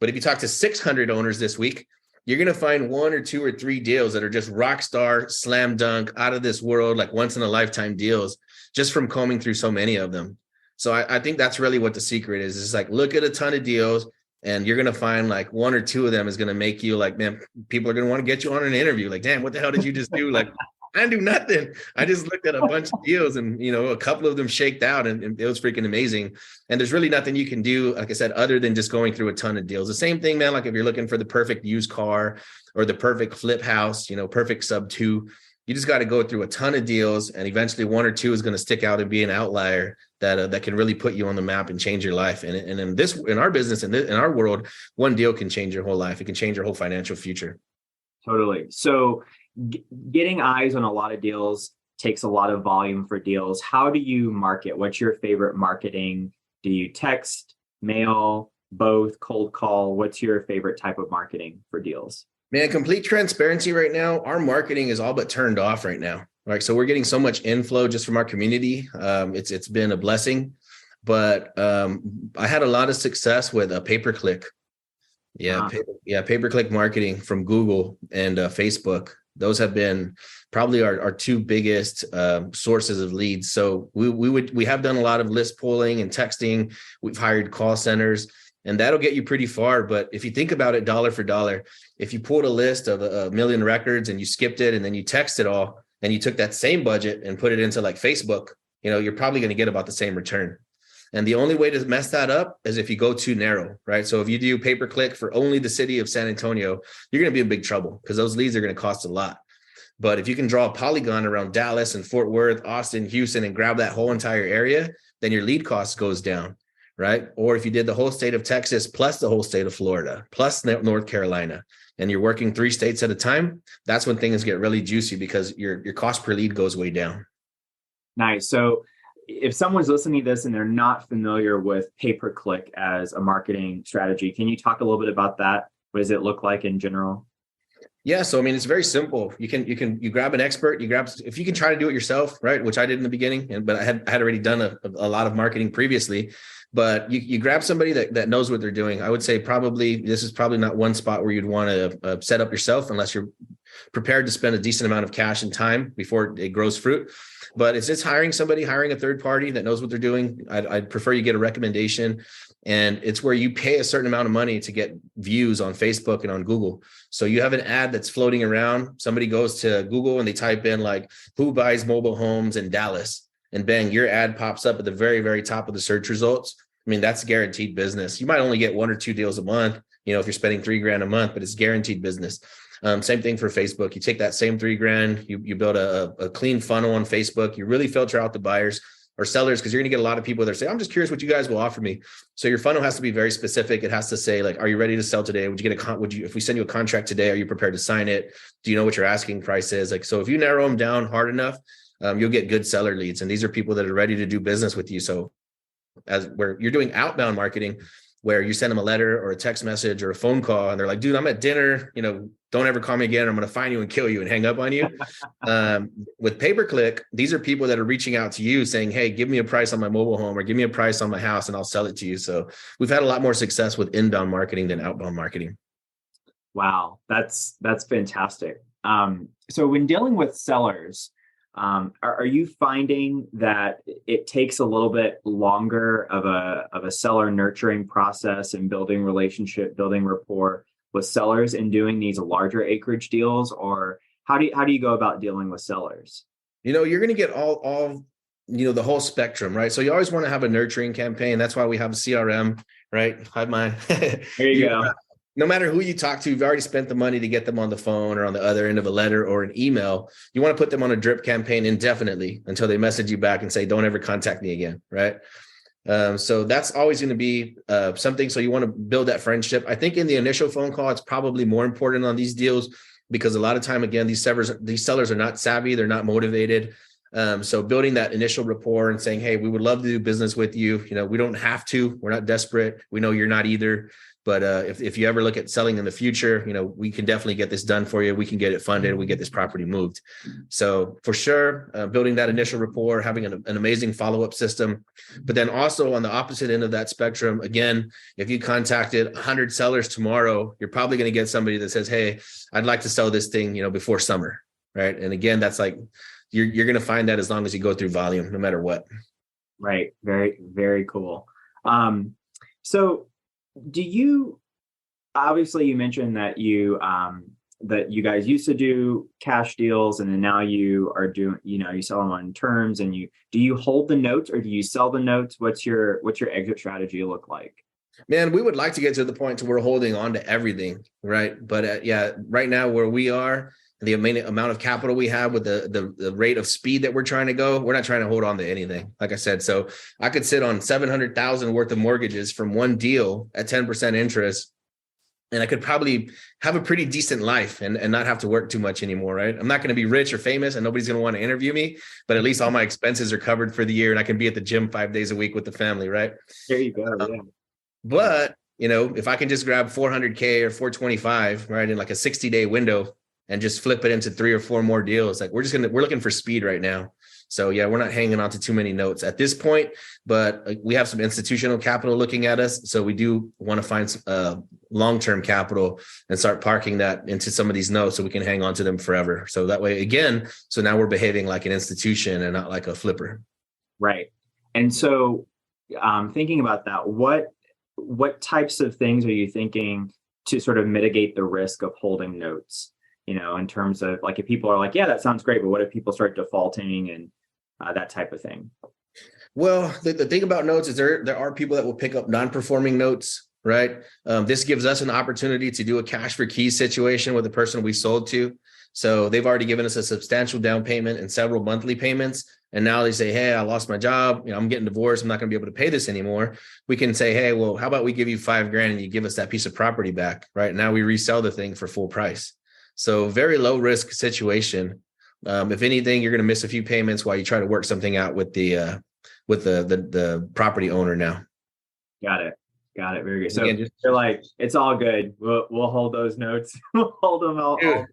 But if you talk to 600 owners this week, you're going to find 1 or 2 or 3 deals that are just rock star, slam dunk, out of this world, like once in a lifetime deals, just from combing through so many of them. So I think that's really what the secret is. It's like, look at a ton of deals, and you're going to find like 1 or 2 of them is going to make you like, man, people are going to want to get you on an interview. Like, damn, what the hell did you just do? Like, I didn't do nothing. I just looked at a bunch of deals and, a couple of them shaked out, and it was freaking amazing. And there's really nothing you can do, like I said, other than just going through a ton of deals. The same thing, man, like if you're looking for the perfect used car or the perfect flip house, perfect sub 2, you just got to go through a ton of deals, and eventually 1 or 2 is going to stick out and be an outlier that can really put you on the map and change your life. And in our business, in our world, 1 deal can change your whole life. It can change your whole financial future. Totally. So getting eyes on a lot of deals takes a lot of volume for deals. How do you market? What's your favorite marketing? Do you text, mail, both, cold call? What's your favorite type of marketing for deals? Man, complete transparency right now. Our marketing is all but turned off right now. Right. So we're getting so much inflow just from our community. It's been a blessing, but I had a lot of success with a pay-per-click. Pay-per-click marketing from Google and Facebook. Those have been probably our 2 biggest sources of leads. So we have done a lot of list polling and texting. We've hired call centers, and that'll get you pretty far. But if you think about it dollar for dollar, if you pulled a list of a million records and you skipped it and then you text it all, and you took that same budget and put it into like Facebook, you're probably going to get about the same return. And the only way to mess that up is if you go too narrow, right? So if you do pay-per-click for only the city of San Antonio, you're going to be in big trouble because those leads are going to cost a lot. But if you can draw a polygon around Dallas and Fort Worth, Austin, Houston, and grab that whole entire area, then your lead cost goes down, right? Or if you did the whole state of Texas plus the whole state of Florida plus North Carolina, and you're working 3 states at a time, that's when things get really juicy because your cost per lead goes way down. Nice. So if someone's listening to this and they're not familiar with pay-per-click as a marketing strategy, can you talk a little bit about that? What does it look like in general? Yeah. So, I mean, it's very simple. You grab an expert, if you can try to do it yourself, right? Which I did in the beginning, but I had already done a lot of marketing previously. But you grab somebody that knows what they're doing. I would say this is probably not one spot where you'd want to set up yourself unless you're prepared to spend a decent amount of cash and time before it grows fruit. But it's just hiring a third party that knows what they're doing. I'd prefer you get a recommendation, and it's where you pay a certain amount of money to get views on Facebook and on Google. So you have an ad that's floating around. Somebody goes to Google and they type in like, who buys mobile homes in Dallas? And bang, your ad pops up at the very, very top of the search results. I mean, that's guaranteed business. You might only get 1 or 2 deals a month, if you're spending $3,000 a month, but it's guaranteed business. Same thing for Facebook. You take that same $3,000, you build a clean funnel on Facebook. You really filter out the buyers or sellers, because you're going to get a lot of people that say, I'm just curious what you guys will offer me. So your funnel has to be very specific. It has to say like, are you ready to sell today? If we send you a contract today, are you prepared to sign it? Do you know what your asking price is? Like, so if you narrow them down hard enough, you'll get good seller leads. And these are people that are ready to do business with you. So as where you're doing outbound marketing, where you send them a letter or a text message or a phone call and they're like, dude, I'm at dinner, don't ever call me again. I'm going to find you and kill you and hang up on you. With pay-per-click, these are people that are reaching out to you saying, hey, give me a price on my mobile home or give me a price on my house and I'll sell it to you. So we've had a lot more success with inbound marketing than outbound marketing. Wow, that's fantastic. So when dealing with sellers, are you finding that it takes a little bit longer of a seller nurturing process and building relationship, building rapport with sellers and doing these larger acreage deals, or how do you go about dealing with sellers? You're going to get all the whole spectrum, right? So you always want to have a nurturing campaign. That's why we have a CRM, right? Hide mine. There you go. No matter who you talk to, you've already spent the money to get them on the phone or on the other end of a letter or an email. You want to put them on a drip campaign indefinitely until they message you back and say, don't ever contact me again, right? So that's always going to be something. So you want to build that friendship. I think in the initial phone call, it's probably more important on these deals because a lot of time, again, these sellers are not savvy. They're not motivated. So building that initial rapport and saying, hey, we would love to do business with you. We don't have to. We're not desperate. We know you're not either. But if you ever look at selling in the future, we can definitely get this done for you. We can get it funded. We get this property moved. So for sure, building that initial rapport, having an amazing follow-up system. But then also on the opposite end of that spectrum, again, if you contacted 100 sellers tomorrow, you're probably going to get somebody that says, hey, I'd like to sell this thing, before summer, right? And again, that's like, you're going to find that as long as you go through volume, no matter what. Right. Very, very cool. So obviously you mentioned that you guys used to do cash deals and then now you are doing, you sell them on terms, and do you hold the notes or do you sell the notes? What's your exit strategy look like? Man, we would like to get to the point to we're holding on to everything, right? But right now where we are, the amount of capital we have with the rate of speed that we're trying to go, we're not trying to hold on to anything. Like I said, so I could sit on $700,000 worth of mortgages from one deal at 10% interest, and I could probably have a pretty decent life and not have to work too much anymore, right? I'm not going to be rich or famous and nobody's going to want to interview me, but at least all my expenses are covered for the year and I can be at the gym 5 days a week with the family, right? There you go. Yeah. But, if I can just grab 400K or 425, right, in like a 60-day window, and just flip it into 3 or 4 more deals. Like we're looking for speed right now. So yeah, we're not hanging on to too many notes at this point, but we have some institutional capital looking at us. So we do want to find some long-term capital and start parking that into some of these notes so we can hang on to them forever. So that way, again, so now we're behaving like an institution and not like a flipper. Right. And so thinking about that, what types of things are you thinking to sort of mitigate the risk of holding notes? In terms of like, if people are like, yeah, that sounds great, but what if people start defaulting and that type of thing? Well, the thing about notes is there are people that will pick up non-performing notes, right? This gives us an opportunity to do a cash for keys situation with the person we sold to. So they've already given us a substantial down payment and several monthly payments. And now they say, hey, I lost my job. I'm getting divorced. I'm not going to be able to pay this anymore. We can say, hey, well, how about we give you $5,000 and you give us that piece of property back, right? Now we resell the thing for full price. So very low risk situation. If anything, you're going to miss a few payments while you try to work something out with the property owner now. Got it. Very good. So you're like, it's all good. We'll hold those notes. We'll hold them all. Dude,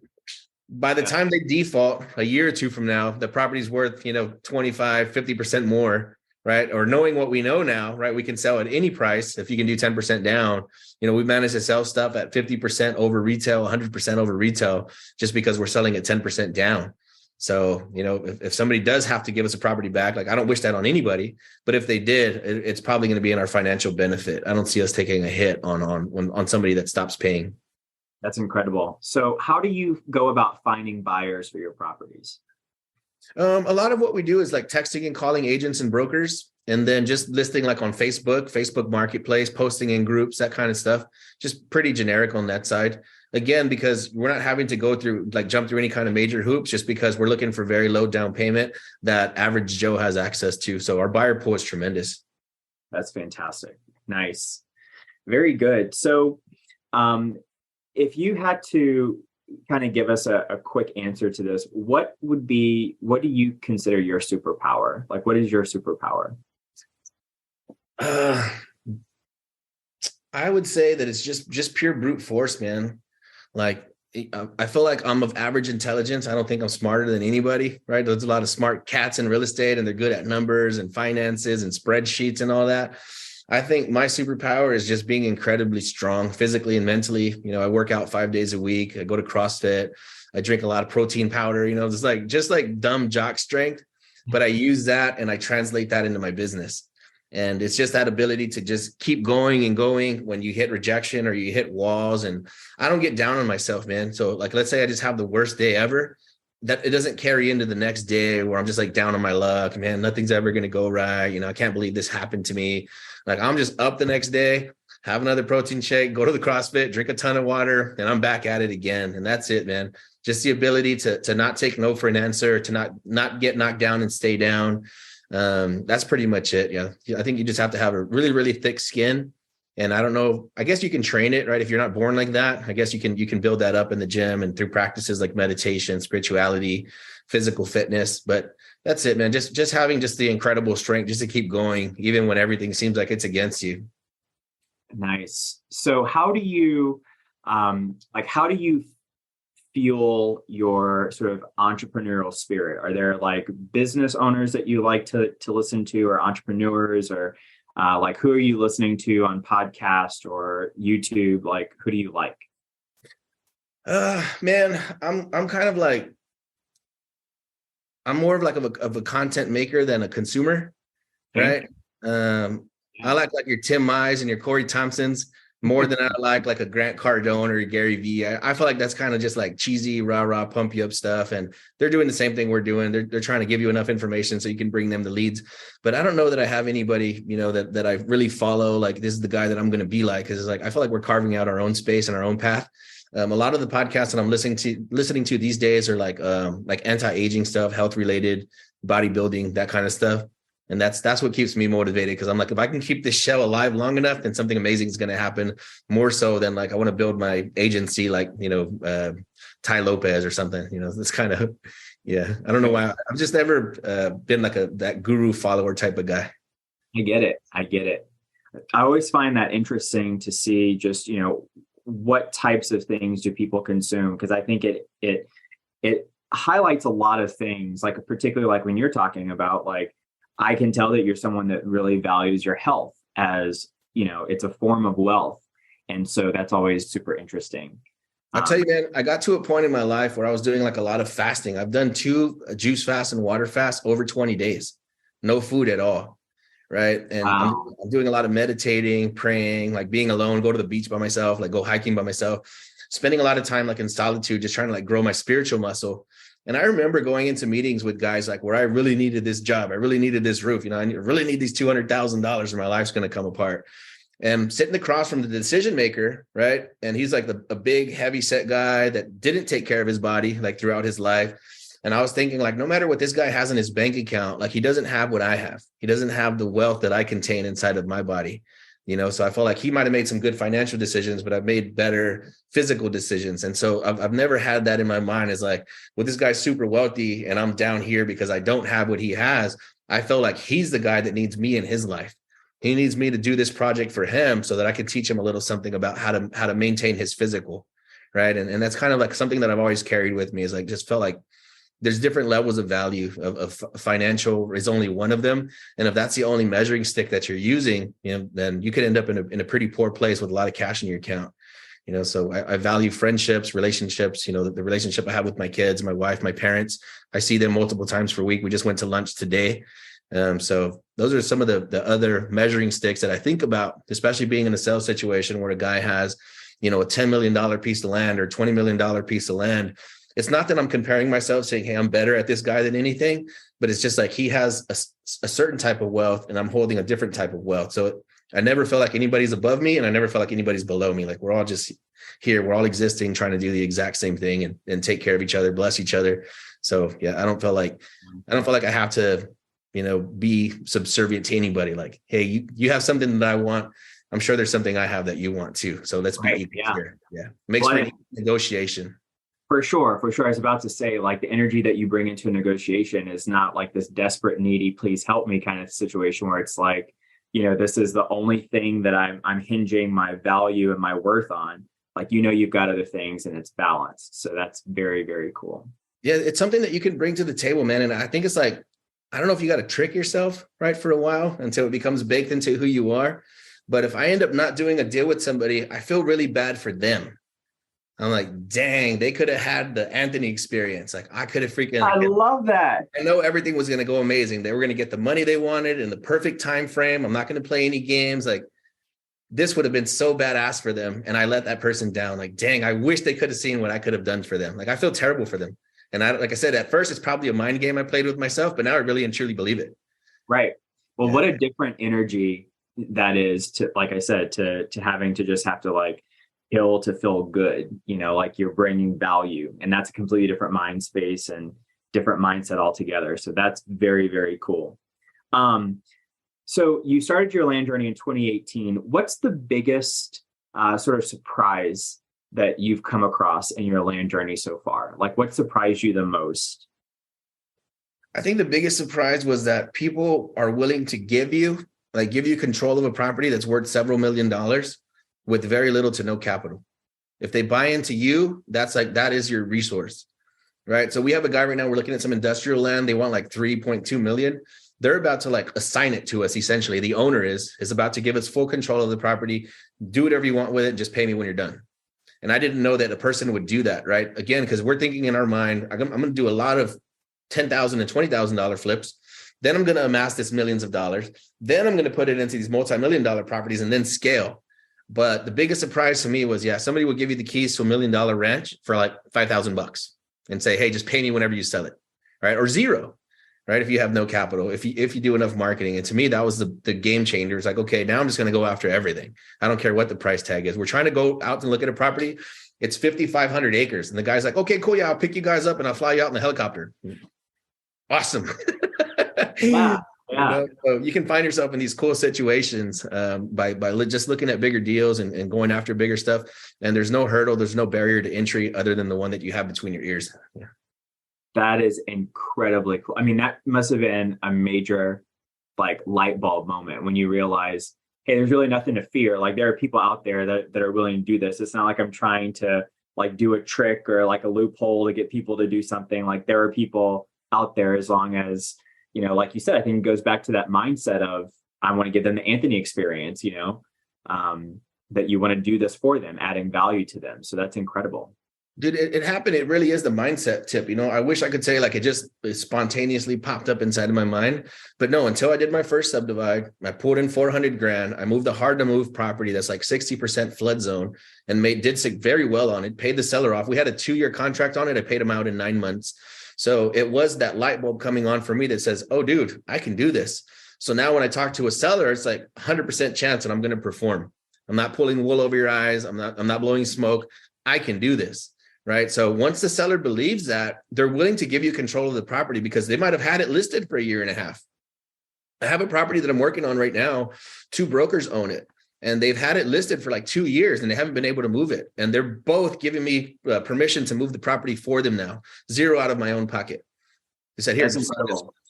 by the time they default a year or two from now, the property's worth, 25, 50% more. Right. Or knowing what we know now, right, we can sell at any price. If you can do 10% down, we've managed to sell stuff at 50% over retail, 100% over retail, just because we're selling at 10% down. So, if somebody does have to give us a property back, like I don't wish that on anybody, but if they did, it's probably going to be in our financial benefit. I don't see us taking a hit on somebody that stops paying. That's incredible. So how do you go about finding buyers for your properties? A lot of what we do is like texting and calling agents and brokers, and then just listing like on Facebook Marketplace, posting in groups, that kind of stuff. Just pretty generic on that side. Again, because we're not having to jump through any kind of major hoops, just because we're looking for very low down payment that average Joe has access to. So our buyer pool is tremendous. That's fantastic. Nice. Very good. So if you had to kind of give us a quick answer to this, what do you consider your superpower? Like, what is your superpower? I would say that it's just pure brute force, man. Like, I feel like I'm of average intelligence. I don't think I'm smarter than anybody, right? There's a lot of smart cats in real estate, and they're good at numbers and finances and spreadsheets and all that. I think my superpower is just being incredibly strong physically and mentally. I work out 5 days a week. I go to CrossFit. I drink a lot of protein powder, just like dumb jock strength, but I use that and I translate that into my business. And it's just that ability to just keep going and going when you hit rejection or you hit walls. And I don't get down on myself, man. So like, let's say I just have the worst day ever, that it doesn't carry into the next day where I'm just like down on my luck, man, nothing's ever going to go right. I can't believe this happened to me. Like, I'm just up the next day, have another protein shake, go to the CrossFit, drink a ton of water, and I'm back at it again. And that's it, man. Just the ability to not take no for an answer, to not get knocked down and stay down. That's pretty much it. Yeah. I think you just have to have a really, really thick skin. And I don't know, I guess you can train it, right? If you're not born like that, I guess you can build that up in the gym and through practices like meditation, spirituality, physical fitness. But that's it, man. Just having just the incredible strength just to keep going, even when everything seems like it's against you. Nice. So how do you feel your sort of entrepreneurial spirit? Are there like business owners that you like to listen to, or entrepreneurs, or like who are you listening to on podcast or YouTube? Like, who do you like? Man, I'm kind of like, I'm more of like of a content maker than a consumer, right? I like your Tim Mize and your Corey Thompsons more than I like a Grant Cardone or a Gary Vee. I feel like that's kind of just like cheesy, rah, pump you up stuff. And they're doing the same thing we're doing. They're trying to give you enough information so you can bring them the leads. But I don't know that I have anybody, that I really follow. Like, this is the guy that I'm going to be like, because it's like, I feel like we're carving out our own space and our own path. A lot of the podcasts that I'm listening to these days are like anti-aging stuff, health related, bodybuilding, that kind of stuff. And that's what keeps me motivated, because I'm like, if I can keep this show alive long enough, then something amazing is going to happen, more so than like I want to build my agency like, Tai Lopez or something. That's kind of, yeah. I don't know why. I've just never been like that guru follower type of guy. I get it. I always find that interesting to see just, what types of things do people consume? Because I think it highlights a lot of things, like particularly like when you're talking about, like, I can tell that you're someone that really values your health as, it's a form of wealth. And so that's always super interesting. I'll tell you, man, I got to a point in my life where I was doing like a lot of fasting. I've done 2 juice fasts and water fasts over 20 days, no food at all. Right. And wow. I'm doing a lot of meditating, praying, like being alone, go to the beach by myself, like go hiking by myself, spending a lot of time like in solitude, just trying to like grow my spiritual muscle. And I remember going into meetings with guys like where I really needed this job. I really needed this roof. I really need these $200,000 or my life's going to come apart. And sitting across from the decision maker, right? And he's like a big, heavy set guy that didn't take care of his body like throughout his life. And I was thinking, like, no matter what this guy has in his bank account, like, he doesn't have what I have. He doesn't have the wealth that I contain inside of my body. So I felt like he might have made some good financial decisions, but I've made better physical decisions. And so I've never had that in my mind as like, well, this guy's super wealthy and I'm down here because I don't have what he has. I felt like he's the guy that needs me in his life. He needs me to do this project for him so that I can teach him a little something about how to maintain his physical. Right. And that's kind of like something that I've always carried with me, is like, just felt like there's different levels of value of financial is only one of them. And if that's the only measuring stick that you're using, then you could end up in a pretty poor place with a lot of cash in your account. So I value friendships, relationships, the relationship I have with my kids, my wife, my parents. I see them multiple times per week. We just went to lunch today. So those are some of the other measuring sticks that I think about, especially being in a sales situation where a guy has, a $10 million piece of land or $20 million piece of land. It's not that I'm comparing myself saying, hey, I'm better at this guy than anything, but it's just like he has a certain type of wealth and I'm holding a different type of wealth. So I never felt like anybody's above me and I never felt like anybody's below me. Like, we're all just here. We're all existing, trying to do the exact same thing and take care of each other, bless each other. So yeah, I don't feel like I have to, be subservient to anybody. Like, hey, you have something that I want. I'm sure there's something I have that you want too. So let's be equal here. Yeah. Makes for negotiation. For sure. I was about to say, like, the energy that you bring into a negotiation is not like this desperate, needy, please help me kind of situation where it's like, this is the only thing that I'm hinging my value and my worth on. Like, you've got other things and it's balanced. So that's very, very cool. Yeah, it's something that you can bring to the table, man. And I think it's like, I don't know if you got to trick yourself, right, for a while until it becomes baked into who you are. But if I end up not doing a deal with somebody, I feel really bad for them. I'm like, dang, they could have had the Anthony experience. Like, I could have freaking. I love that. I know everything was going to go amazing. They were going to get the money they wanted in the perfect time frame. I'm not going to play any games. Like, this would have been so badass for them. And I let that person down. Like, dang, I wish they could have seen what I could have done for them. Like, I feel terrible for them. And like I said, at first, it's probably a mind game I played with myself, but now I really and truly believe it. Right. Well, what a different energy that is to, like I said, to having to just have to like kill to feel good, like you're bringing value, and that's a completely different mind space and different mindset altogether. So that's very, very cool. So you started your land journey in 2018. What's the biggest sort of surprise that you've come across in your land journey so far? Like, what surprised you the most? I think the biggest surprise was that people are willing to give you control of a property that's worth several $1 million with very little to no capital. If they buy into you, that is your resource, right? So we have a guy right now, we're looking at some industrial land. They want like 3.2 million. They're about to like assign it to us. Essentially, the owner is about to give us full control of the property. Do whatever you want with it. Just pay me when you're done. And I didn't know that a person would do that, right? Again, because we're thinking in our mind, I'm going to do a lot of $10,000 and $20,000 flips. Then I'm going to amass this millions of dollars. Then I'm going to put it into these multi-million-dollar properties and then scale. But the biggest surprise to me was, somebody will give you the keys to $1 million ranch for like $5,000 and say, hey, just pay me whenever you sell it, right? Or zero, right? If you have no capital, if you do enough marketing. And to me, that was the game changer. It's like, okay, now I'm just going to go after everything. I don't care what the price tag is. We're trying to go out and look at a property. It's 5,500 acres. And the guy's like, okay, cool. Yeah, I'll pick you guys up and I'll fly you out in the helicopter. Awesome. Wow. Yeah. So you can find yourself in these cool situations by just looking at bigger deals and going after bigger stuff. And there's no hurdle, there's no barrier to entry other than the one that you have between your ears. Yeah. That is incredibly cool. I mean, that must have been a major like light bulb moment when you realize, hey, there's really nothing to fear. Like, there are people out there that are willing to do this. It's not like I'm trying to like do a trick or like a loophole to get people to do something. Like, there are people out there, as long as, like you said, I think it goes back to that mindset of, I want to give them the Anthony experience, that you want to do this for them, adding value to them. So that's incredible. Dude, it happened. It really is the mindset tip. I wish I could say like it spontaneously popped up inside of my mind, but no, until I did my first subdivide, I pulled in 400 grand. I moved a hard to move property that's like 60% flood zone and did very well on it, paid the seller off. We had a 2-year contract on it. I paid him out in 9 months. So it was that light bulb coming on for me that says, oh, dude, I can do this. So now when I talk to a seller, it's like 100% chance that I'm going to perform. I'm not pulling wool over your eyes. I'm not blowing smoke. I can do this. Right. So once the seller believes that, they're willing to give you control of the property because they might have had it listed for 1.5 years. I have a property that I'm working on right now. 2 brokers own it and they've had it listed for like 2 years and they haven't been able to move it. And they're both giving me permission to move the property for them now, 0 out of my own pocket. They said, here,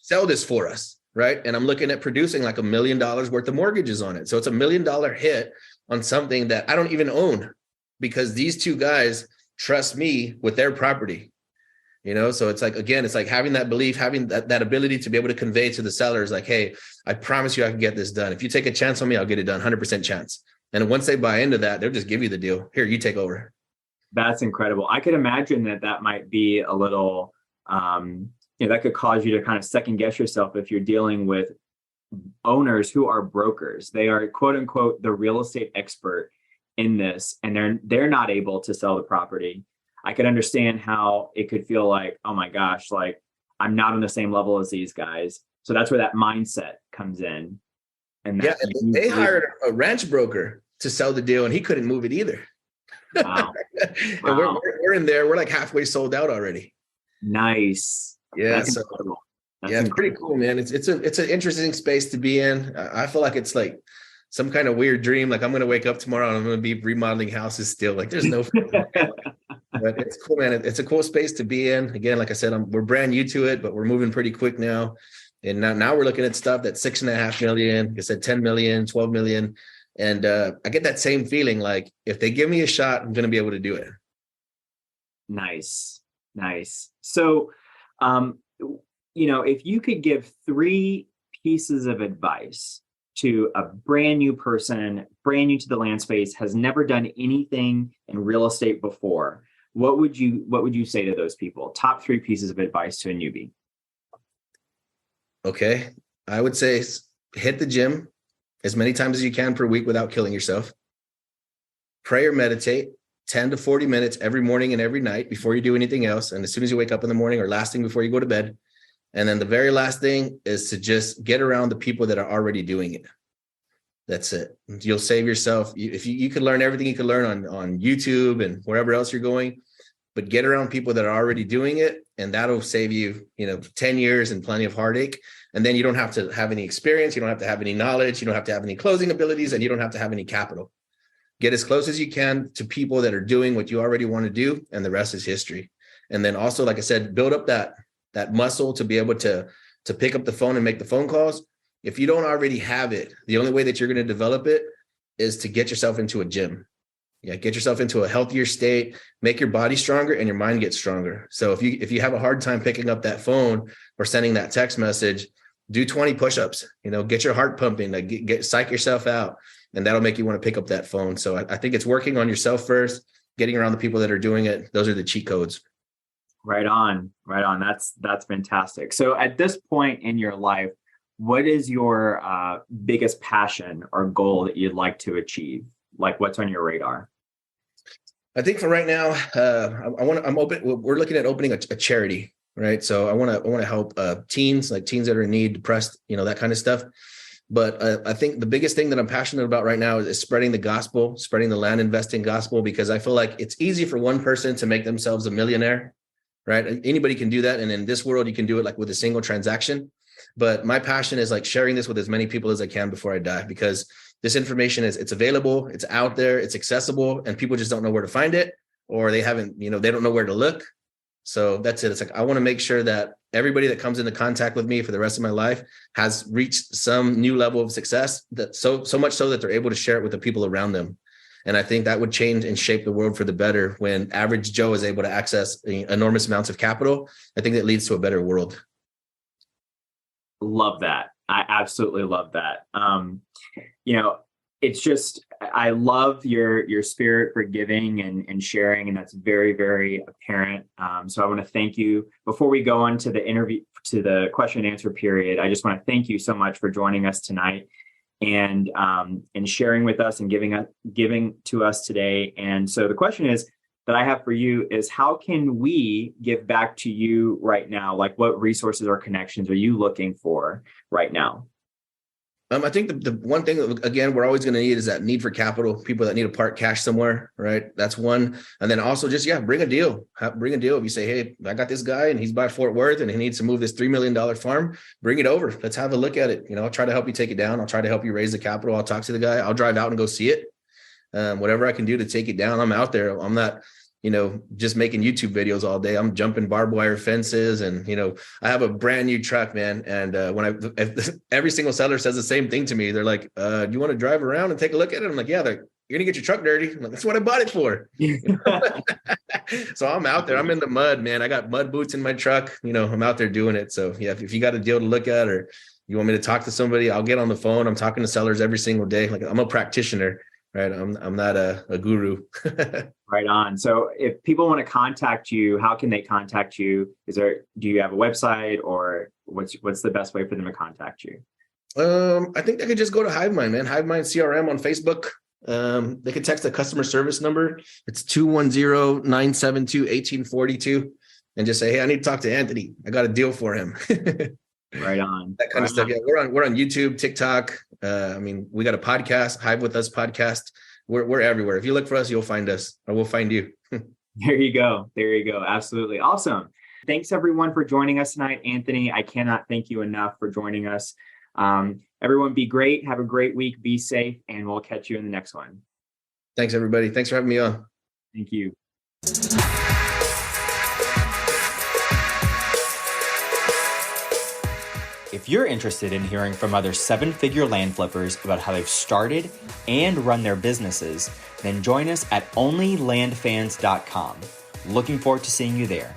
sell this for us. Right. And I'm looking at producing like $1 million worth of mortgages on it. So it's $1 million hit on something that I don't even own because these 2 guys trust me with their property, so it's like, again, it's like having that belief, having that ability to be able to convey to the sellers, like, hey, I promise you I can get this done. If you take a chance on me, I'll get it done. 100% chance. And once they buy into that, they'll just give you the deal. Here, you take over. That's incredible. I could imagine that might be a little, that could cause you to kind of second guess yourself if you're dealing with owners who are brokers. They are, quote unquote, the real estate expert in this, and they're not able to sell the property. I could understand how it could feel like, oh my gosh, like I'm not on the same level as these guys. So that's where that mindset comes in. And they hired a ranch broker to sell the deal and he couldn't move it either. Wow. And we're in there. We're like halfway sold out already. Nice. Yeah. That's so incredible. it's pretty cool, man. It's an interesting space to be in. I feel like it's like some kind of weird dream. Like I'm going to wake up tomorrow and I'm going to be remodeling houses still. Like there's no, but it's cool, man. It's a cool space to be in. Again, like I said, we're brand new to it, but we're moving pretty quick now. And now we're looking at stuff that's 6.5 million, like I said, 10 million, 12 million. And I get that same feeling like if they give me a shot, I'm going to be able to do it. Nice. So, if you could give 3 pieces of advice to a brand new person, brand new to the land space, has never done anything in real estate before, what would you say to those people? Top 3 pieces of advice to a newbie. Okay. I would say hit the gym as many times as you can per week without killing yourself. Pray or meditate 10 to 40 minutes every morning and every night before you do anything else. And as soon as you wake up in the morning, or last thing before you go to bed. And then the very last thing is to just get around the people that are already doing it. That's it. You'll save yourself. If you could learn everything you could learn on YouTube and wherever else you're going, but get around people that are already doing it. And that'll save you, 10 years and plenty of heartache. And then you don't have to have any experience. You don't have to have any knowledge. You don't have to have any closing abilities, and you don't have to have any capital. Get as close as you can to people that are doing what you already want to do. And the rest is history. And then also, like I said, build up that muscle to be able to pick up the phone and make the phone calls. If you don't already have it, the only way that you're going to develop it is to get yourself into a gym. Yeah, get yourself into a healthier state, make your body stronger and your mind get stronger. So if you have a hard time picking up that phone or sending that text message, do 20 push-ups, get your heart pumping, like psych yourself out, and that'll make you want to pick up that phone. So I think it's working on yourself first, getting around the people that are doing it. Those are the cheat codes. Right on. That's fantastic. So at this point in your life, what is your biggest passion or goal that you'd like to achieve? Like, what's on your radar? I think for right now, I'm open. We're looking at opening a charity, right? So I want to help teens that are in need, depressed, that kind of stuff. But I think the biggest thing that I'm passionate about right now is spreading the gospel, spreading the land investing gospel, because I feel like it's easy for one person to make themselves a millionaire, right? Anybody can do that. And in this world, you can do it like with a single transaction. But my passion is like sharing this with as many people as I can before I die, because this information it's available, it's out there, it's accessible, and people just don't know where to find it, or they haven't, they don't know where to look. So that's it. It's like, I want to make sure that everybody that comes into contact with me for the rest of my life has reached some new level of success, that so much so that they're able to share it with the people around them. And I think that would change and shape the world for the better. When average Joe is able to access enormous amounts of capital, I think that leads to a better world. Love that. I absolutely love that. It's just, I love your spirit for giving and sharing, and that's very, very apparent. So I want to thank you. Before we go on to the interview, to the question and answer period, I just want to thank you so much for joining us tonight and sharing with us and giving to us today. And so the question that I have for you is, how can we give back to you right now? Like, what resources or connections are you looking for right now? I think the one thing, again, we're always going to need is that need for capital, people that need to park cash somewhere, right? That's one. And then also just, bring a deal. Bring a deal. If you say, hey, I got this guy and he's by Fort Worth and he needs to move this $3 million farm, bring it over. Let's have a look at it. I'll try to help you take it down. I'll try to help you raise the capital. I'll talk to the guy. I'll drive out and go see it. Whatever I can do to take it down, I'm out there. I'm not, just making YouTube videos all day. I'm jumping barbed wire fences, and, I have a brand new truck, man. And if every single seller says the same thing to me, they're like, do you want to drive around and take a look at it? I'm like, yeah. You're going to get your truck dirty. I'm like, that's what I bought it for. So I'm out there. I'm in the mud, man. I got mud boots in my truck. I'm out there doing it. So yeah, if you got a deal to look at, or you want me to talk to somebody, I'll get on the phone. I'm talking to sellers every single day. Like, I'm a practitioner. Right. I'm not a guru. Right on. So if people want to contact you, how can they contact you? Do you have a website, or what's the best way for them to contact you? I think they could just go to HiveMind, man. HiveMind CRM on Facebook. They could text the customer service number. It's 210-972-1842 and just say, hey, I need to talk to Anthony. I got a deal for him. Right on. That kind of stuff. Yeah, we're on YouTube, TikTok. We got a podcast, Hive With Us podcast. We're everywhere. If you look for us, you'll find us, or we'll find you. There you go. Absolutely. Awesome. Thanks everyone for joining us tonight. Anthony, I cannot thank you enough for joining us. Everyone be great. Have a great week. Be safe, and we'll catch you in the next one. Thanks everybody. Thanks for having me on. Thank you. If you're interested in hearing from other 7-figure land flippers about how they've started and run their businesses, then join us at OnlyLandFans.com. Looking forward to seeing you there.